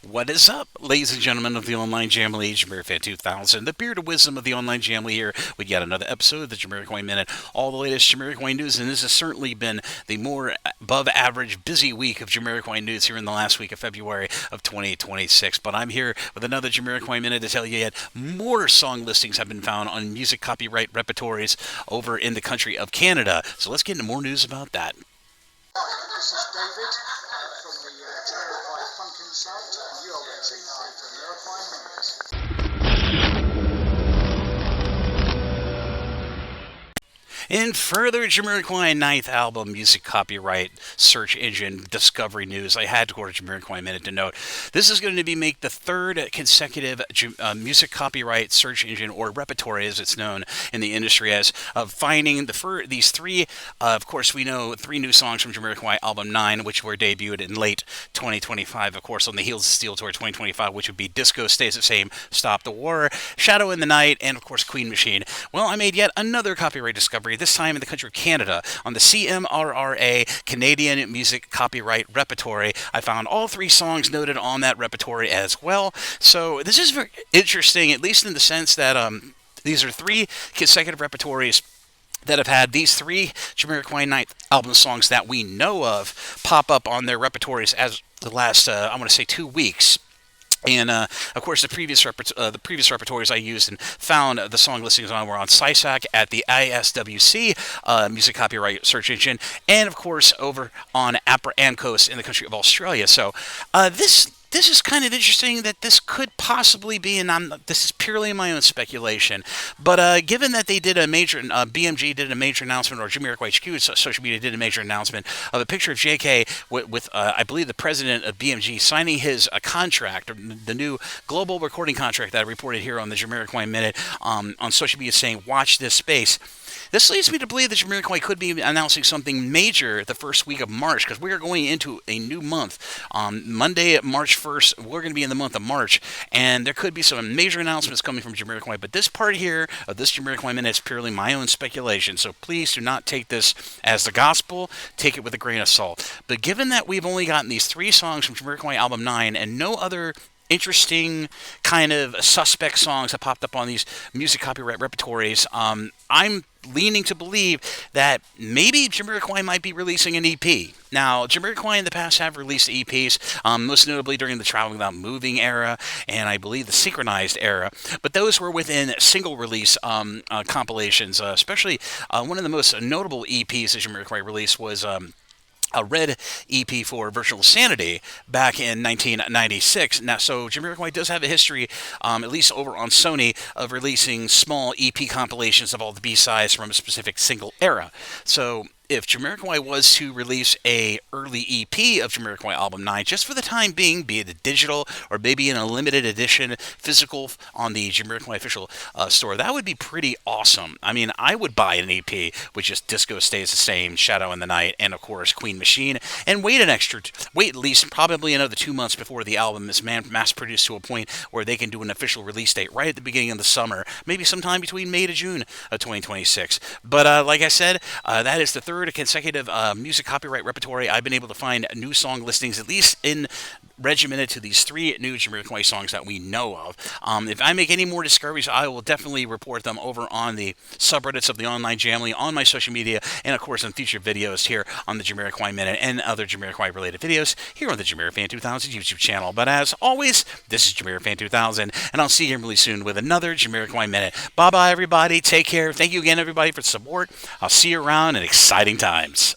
What is up, ladies and gentlemen of the online Jamily, JamiroFan2000, the beard of wisdom of the online Jamily here with yet another episode of the Jamiroquai Minute, all the latest Jamiroquai news, and this has certainly been the more above average busy week of Jamiroquai news here in the last week of February of 2026. But I'm here with another Jamiroquai Minute to tell you yet more song listings have been found on music copyright repertories over in the country of Canada. So let's get into more news about that. Hi, this is David from the Jamiroquai site, and you are watching In further Jamiroquai ninth album music copyright search engine discovery news, I had to go to Jamiroquai Minute to note this is going to be make the third consecutive music copyright search engine, or repertory as it's known in the industry as, of finding these three. Of course, we know three new songs from Jamiroquai album 9, which were debuted in late 2025. Of course, on the heels of Steel Tour 2025, which would be Disco Stays the Same, Stop the War, Shadow in the Night, and of course Queen Machine. Well, I made yet another copyright discovery, this time in the country of Canada, on the CMRRA Canadian Music Copyright Repertory. I found all three songs noted on that repertory as well. So this is very interesting, at least in the sense that these are three consecutive repertories that have had these three Jamiroquai ninth album songs that we know of pop up on their repertories as the last, I want to say, 2 weeks. And, of course, the previous repertories I used and found the song listings on were on SciSac at the ISWC Music Copyright Search Engine, and, of course, over on Apra Ancos in the country of Australia. So this is kind of interesting that this could possibly be, and this is purely my own speculation, but given that they did a major, BMG did a major announcement, or Jamiroquai HQ social media did a major announcement of a picture of JK with I believe, the president of BMG signing his contract, or the new global recording contract that I reported here on the Jamiroquai Minute on social media, saying, watch this space. This leads me to believe that Jamiroquai could be announcing something major the first week of March, because we are going into a new month. Monday, March 1st, we're going to be in the month of March, and there could be some major announcements coming from Jamiroquai. But this part here of this Jamiroquai Minute is purely my own speculation, so please do not take this as the gospel. Take it with a grain of salt. But given that we've only gotten these three songs from Jamiroquai album 9 and no other interesting kind of suspect songs that popped up on these music copyright repertories, I'm leaning to believe that maybe Jamiroquai might be releasing an EP. Now, Jamiroquai in the past have released EPs, most notably during the Traveling Without Moving era, and I believe the Synchronized era, but those were within single release compilations, especially one of the most notable EPs that Jamiroquai released was a red EP for Virtual Sanity back in 1996. Now, so Jamiroquai does have a history, at least over on Sony, of releasing small EP compilations of all the B-sides from a specific single era. So if Jamiroquai was to release a early EP of Jamiroquai album 9, just for the time being, be it a digital or maybe in a limited edition physical on the Jamiroquai official store, that would be pretty awesome. I mean, I would buy an EP with just Disco Stays the Same, Shadow in the Night, and of course Queen Machine, and wait at least probably another 2 months before the album is mass produced to a point where they can do an official release date right at the beginning of the summer, maybe sometime between May to June of 2026. But like I said, that is the third consecutive music copyright repertory I've been able to find new song listings, at least regimented to these three new Jamiroquai songs that we know of. If I make any more discoveries, I will definitely report them over on the subreddits of the online Jamily, on my social media, and of course on future videos here on the Jamiroquai Minute and other Jamiroquai related videos here on the JamiroFan2000 YouTube channel. But as always, this is JamiroFan2000, and I'll see you really soon with another Jamiroquai Minute. Bye bye everybody, take care. Thank you again everybody for the support. I'll see you around in exciting times.